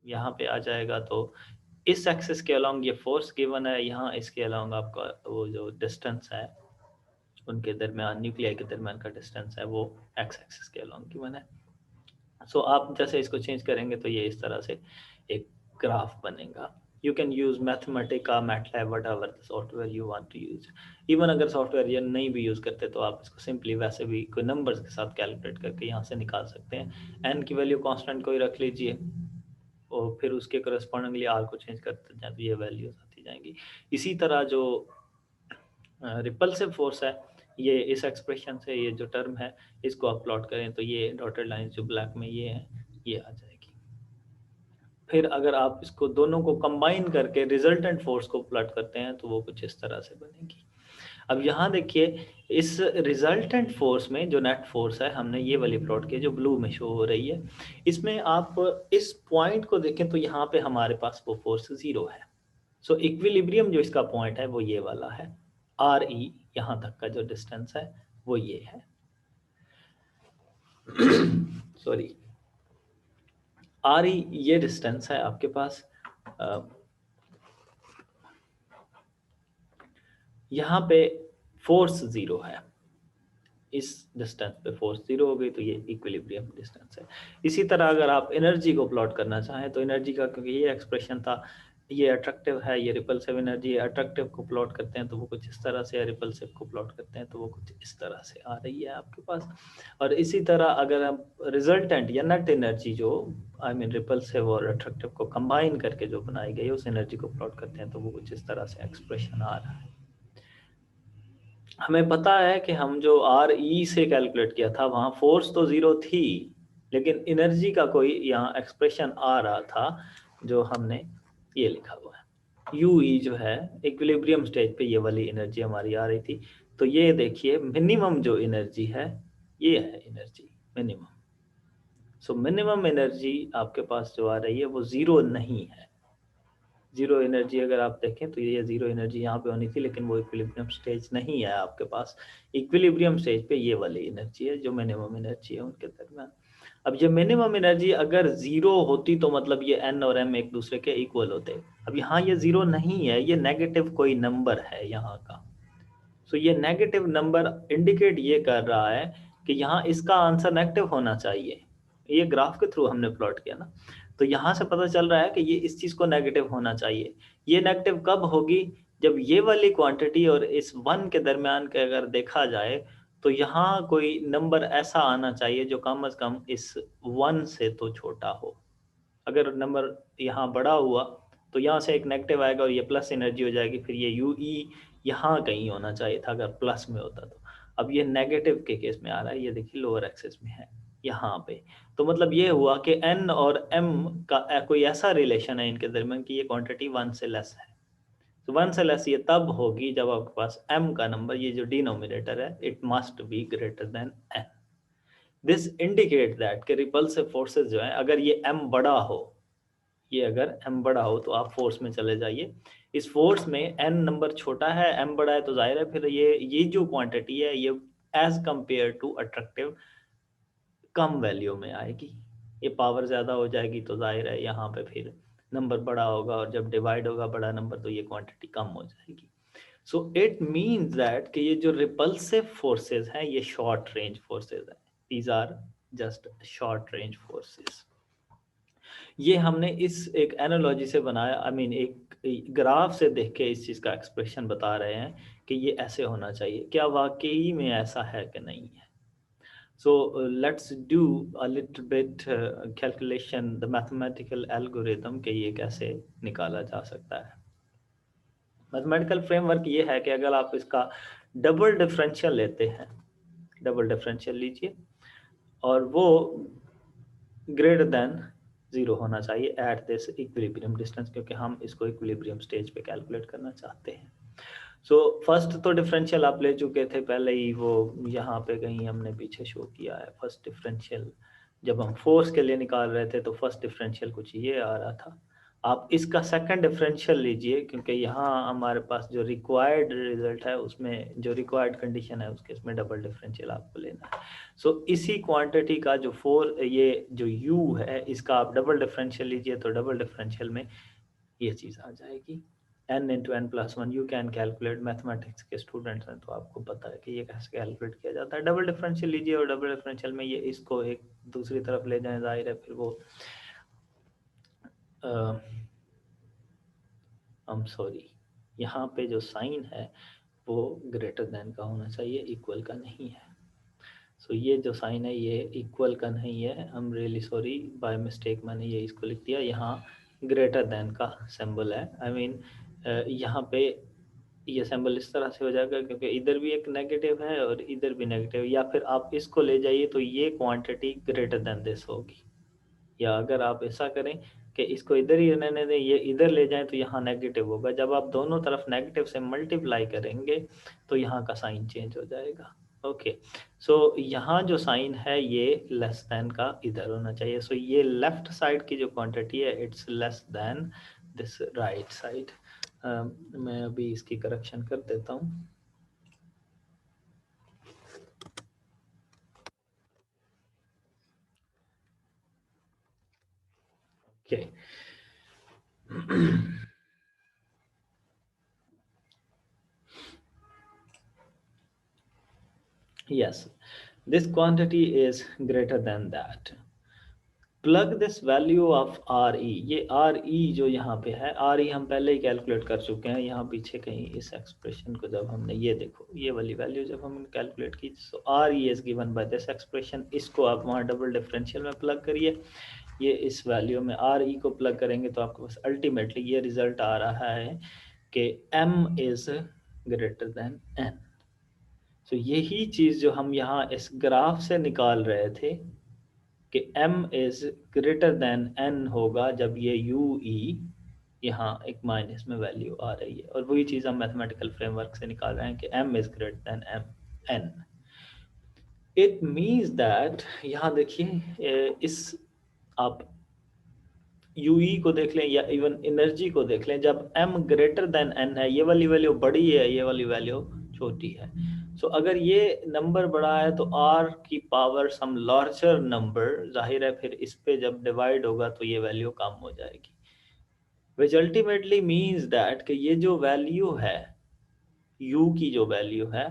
यहाँ पे आ जाएगा तो इस एक्सिस के अलोंग ये फोर्स गिवन है, यहाँ इसके अलोंग आपका वो जो डिस्टेंस है उनके दरमियान, न्यूक्लियाई के दरमियान का डिस्टेंस है वो एक्स एक्सिस के अलोंग गिवन है। सो आप जैसे इसको चेंज करेंगे तो ये इस तरह से एक ग्राफ बनेगा। You can use Mathematica, MATLAB, whatever the software you want to use. Even अगर सॉफ्टवेयर ये नहीं भी यूज करते तो आप इसको सिंपली वैसे भी कोई नंबर्स के साथ कैलकुलेट करके यहाँ से निकाल सकते हैं। एन की वैल्यू कांस्टेंट कोई रख लीजिए और फिर उसके करस्पॉन्डिंगली आर को चेंज करते जाए तो ये वैल्यूज आती जाएंगी। इसी तरह जो रिपल्सिव फोर्स है, ये इस एक्सप्रेशन से ये जो टर्म है इसको आप प्लॉट करें तो ये डॉटेड लाइन जो ब्लैक में ये है ये आ जाएगी। फिर अगर आप इसको दोनों को कंबाइन करके रिजल्टेंट फोर्स को प्लॉट करते हैं तो वो कुछ इस तरह से बनेगी। अब यहाँ देखिए इस रिजल्टेंट फोर्स में जो नेट फोर्स है हमने ये वाली प्लॉट की जो ब्लू में शो हो रही है, इसमें आप इस पॉइंट को देखें तो यहाँ पे हमारे पास वो फोर्स जीरो है। सो इक्विलिब्रियम जो इसका पॉइंट है वो ये वाला है, आर ई यहाँ तक का जो डिस्टेंस है वो ये है। सॉरी, आर ई ये डिस्टेंस है आपके पास। यहाँ पे फोर्स जीरो है, इस डिस्टेंस पे फोर्स जीरो हो गई तो ये इक्विलिब्रियम डिस्टेंस है। इसी तरह अगर आप एनर्जी को प्लॉट करना चाहें तो एनर्जी का, क्योंकि ये एक्सप्रेशन था, ये अट्रैक्टिव है, ये रिपल्सिव एनर्जी, अट्रैक्टिव को प्लॉट करते हैं तो वो कुछ इस तरह से, रिपल्सिव को प्लॉट करते हैं तो वो कुछ इस तरह से आ रही है आपके पास। और इसी तरह अगर आप रिजल्टेंट या नेट एनर्जी जो आई मीन रिपल्सिव और अट्रैक्टिव को कंबाइन करके जो बनाई गई उस एनर्जी को प्लॉट करते हैं तो वो कुछ इस तरह से एक्सप्रेशन आ रहा है। हमें पता है कि हम जो आर ई से कैलकुलेट किया था वहाँ फोर्स तो जीरो थी, लेकिन एनर्जी का कोई यहाँ एक्सप्रेशन आ रहा था जो हमने ये लिखा हुआ है। यू ई जो है इक्विलिब्रियम स्टेज पे ये वाली एनर्जी हमारी आ रही थी। तो ये देखिए मिनिमम जो एनर्जी है ये है energy minimum. So minimum energy आपके पास जो आ रही है वो जीरो नहीं है। जीरो एनर्जी अगर आप देखें तो ये जीरो एनर्जी यहाँ पे होनी थी, लेकिन वो इक्विलिब्रियम स्टेज नहीं है आपके पास। इक्विलिब्रियम स्टेज पे ये वाली एनर्जी है जो मिनिमम एनर्जी है उनके दरमियान। अब ये मिनिमम एनर्जी अगर जीरो होती तो मतलब ये एन और एम एक दूसरे के इक्वल होते। अब यहाँ ये जीरो नहीं है, ये नेगेटिव कोई नंबर है यहाँ का। सो ये नेगेटिव नंबर इंडिकेट ये कर रहा है कि यहाँ इसका आंसर नेगेटिव होना चाहिए। ये ग्राफ के थ्रू हमने प्लॉट किया ना, तो यहाँ से पता चल रहा है कि ये इस चीज को नेगेटिव होना चाहिए। ये नेगेटिव कब होगी, जब ये वाली क्वांटिटी और इस वन के दरमियान के अगर देखा जाए तो यहाँ कोई नंबर ऐसा आना चाहिए जो कम से कम इस वन से तो छोटा हो। अगर नंबर यहाँ बड़ा हुआ तो यहाँ से एक नेगेटिव आएगा और ये प्लस एनर्जी हो जाएगी, फिर ये यू ई यहाँ कहीं होना चाहिए था अगर प्लस में होता तो। अब ये नेगेटिव के केस में आ रहा है, ये देखिए लोअर एक्सिस में है यहाँ पे। तो मतलब ये हुआ कि एन और एम का कोई ऐसा रिलेशन है इनके दरमियान कि ये क्वांटिटी वन से लेस है। तो वन से लेस ये तब होगी जब आपके पास एम का नंबर, ये जो डिनोमिनेटर है, it must be greater than n. This indicate that कि रिपल्सिव फोर्सेस जो है, अगर ये एम बड़ा हो, ये अगर m बड़ा हो तो आप फोर्स में चले जाइए। इस फोर्स में n नंबर छोटा है, m बड़ा है, तो जाहिर है फिर ये जो क्वांटिटी है ये एज कंपेयर टू अट्रैक्टिव कम वैल्यू में आएगी। ये पावर ज़्यादा हो जाएगी तो जाहिर है यहाँ पे फिर नंबर बड़ा होगा, और जब डिवाइड होगा बड़ा नंबर तो ये क्वांटिटी कम हो जाएगी। सो इट मीन्स दैट कि ये जो रिपल्सिव फोर्सेस हैं ये शॉर्ट रेंज फोर्सेस हैं। These are just short range forces. ये हमने इस एक एनालॉजी से बनाया, आई मीन एक ग्राफ से देख के इस चीज़ का एक्सप्रेशन बता रहे हैं कि ये ऐसे होना चाहिए। क्या वाकई में ऐसा है कि नहीं है? So let's do a little bit calculation, the mathematical algorithm के ये कैसे निकाला जा सकता है। मैथमेटिकल फ्रेमवर्क ये है कि अगर आप इसका डबल डिफरेंशियल लेते हैं, डबल डिफरेंशियल लीजिए और वो ग्रेटर देन जीरो होना चाहिए एट दिस इक्विलिब्रियम डिस्टेंस, क्योंकि हम इसको इक्विलिब्रियम स्टेज पे कैलकुलेट करना चाहते हैं। सो फर्स्ट तो डिफरेंशियल आप ले चुके थे पहले ही, वो यहाँ पे कहीं हमने पीछे शो किया है। फर्स्ट डिफरेंशियल जब हम फोर्स के लिए निकाल रहे थे तो फर्स्ट डिफरेंशियल कुछ ये आ रहा था, आप इसका सेकंड डिफरेंशियल लीजिए, क्योंकि यहाँ हमारे पास जो रिक्वायर्ड रिजल्ट है उसमें जो रिक्वायर्ड कंडीशन है उसके इसमें डबल डिफरेंशियल आपको लेना है। सो इसी क्वांटिटी का जो ये जो u है इसका आप डबल डिफरेंशियल लीजिए तो डबल डिफरेंशियल में ये चीज़ आ जाएगी n into n plus one. You can calculate, mathematics के स्टूडेंट्स हैं तो आपको पता है कि ये कैसे कैलकुलेट किया जाता है। डबल डिफरेंशियल लीजिए और डबल डिफरेंशियल में ये इसको एक दूसरी तरफ ले जाए, जाहिर है फिर वो सॉरी, यहाँ पे जो साइन है वो ग्रेटर देन का होना चाहिए, इक्वल का नहीं है। सो ये जो साइन है ये इक्वल का नहीं है, I am really sorry, by mistake मैंने ये इसको लिख दिया। यहाँ ग्रेटर देन का सिंबल है, आई मीन यहाँ पे ये सिंबल इस तरह से हो जाएगा क्योंकि इधर भी एक नेगेटिव है और इधर भी नेगेटिव, या फिर आप इसको ले जाइए तो ये क्वांटिटी ग्रेटर देन दिस होगी। या अगर आप ऐसा करें कि इसको इधर ही रहने दें, ये इधर ले जाएं तो यहाँ नेगेटिव होगा। जब आप दोनों तरफ नेगेटिव से मल्टीप्लाई करेंगे तो यहाँ का साइन चेंज हो जाएगा। ओके, सो यहाँ जो साइन है ये लेस देन का इधर होना चाहिए। सो ये लेफ्ट साइड की जो क्वांटिटी है it's less than this right side. मैं अभी इसकी करेक्शन कर देता हूँ। Okay yes, this quantity is greater than that. Plug this value of R E, ये आर ई जो यहाँ पे है, आर ई हम पहले ही कैलकुलेट कर चुके हैं यहाँ पीछे कहीं इस एक्सप्रेशन को जब हमने, ये देखो ये वाली वैल्यू जब हमने कैलकुलेट की, so R E is given by this expression. इसको आप वहाँ डबल डिफरेंशियल में प्लग करिए, ये इस वैल्यू में आर ई को प्लग करेंगे तो आपके पास अल्टीमेटली ये रिजल्ट आ रहा है कि m is greater than n. तो यही चीज़ जो हम यहाँ इस ग्राफ से निकाल रहे थे कि m is greater then n होगा जब ये u e यहाँ एक माइनस में वैल्यू आ रही है, और वही चीज़ हम मैथमेटिकल फ्रेमवर्क से निकाल रहे हैं कि m is greater then m n। It means that यहाँ देखिए इस आप यूई को देख लें या इवन एनर्जी को देख लें, जब m ग्रेटर देन n है ये वाली वैल्यू बड़ी है, ये वाली वैल्यू छोटी है। सो अगर ये नंबर बड़ा है तो r की पावर सम लार्जर नंबर, जाहिर है फिर इस पे जब डिवाइड होगा तो ये वैल्यू कम हो जाएगी, विच अल्टीमेटली मीन्स दैट कि ये जो वैल्यू है u की जो वैल्यू है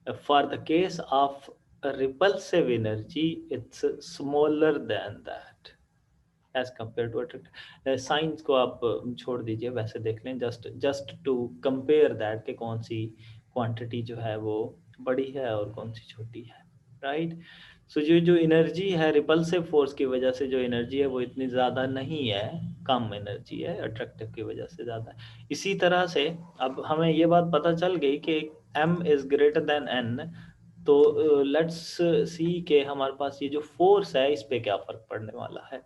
for the case of repulsive energy it's smaller than that as compare to attract. Science को आप छोड़ दीजिए, वैसे देख लें just just to compare that कि कौन सी क्वांटिटी जो है वो बड़ी है और कौन सी छोटी है, राइट। सो जो जो एनर्जी है रिपल्सिव फोर्स की वजह से जो एनर्जी है वो इतनी ज़्यादा नहीं है, कम एनर्जी है, अट्रैक्टिव की वजह से ज़्यादा है। इसी तरह से अब हमें ये बात पता चल गई कि m is greater than n, तो लेट्स सी के हमारे पास ये जो फोर्स है इस पे क्या फ़र्क पड़ने वाला है।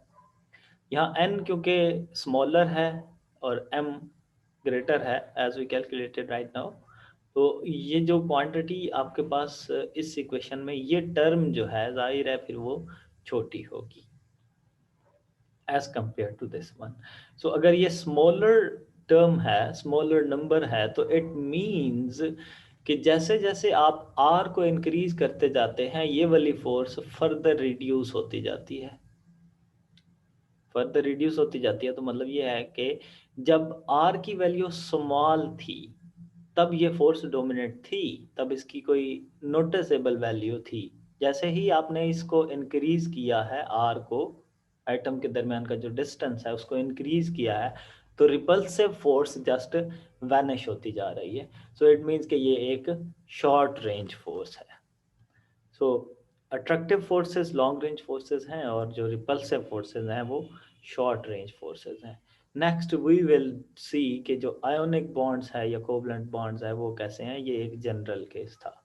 यहाँ n क्योंकि स्मॉलर है और m ग्रेटर है as we calculated right now, तो ये जो क्वांटिटी आपके पास इस इक्वेशन में ये टर्म जो है जाहिर है फिर वो छोटी होगी as compare to this one. So अगर ये स्मॉलर टर्म है, स्मॉलर नंबर है, तो इट मीन्स कि जैसे जैसे आप r को इंक्रीज करते जाते हैं ये वाली फोर्स फर्दर रिड्यूस होती जाती है, फर्दर रिड्यूस होती जाती है। तो मतलब ये है कि जब r की वैल्यू स्मॉल थी तब ये फोर्स डोमिनेट थी, तब इसकी कोई नोटिसेबल वैल्यू थी। जैसे ही आपने इसको इंक्रीज किया है r को, एटम के दरमियान का जो डिस्टेंस है उसको इंक्रीज किया है, तो रिपल्सिव फोर्स जस्ट वैनिश होती जा रही है। सो इट मीन्स कि ये एक शॉर्ट रेंज फोर्स है। सो attractive forces long range forces हैं और जो रिपल्सिव फोर्सेस हैं वो शॉर्ट रेंज फोर्सेस हैं। नेक्स्ट वी विल सी कि जो आयोनिक बॉन्ड्स है या कोवलेंट बॉन्ड्स है वो कैसे हैं, ये एक जनरल केस था।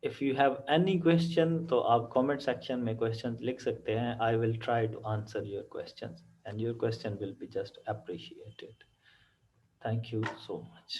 If you have any question तो आप कमेंट सेक्शन में क्वेश्चन लिख सकते हैं, I will try to answer your question and your question will be just appreciated. Thank you so much.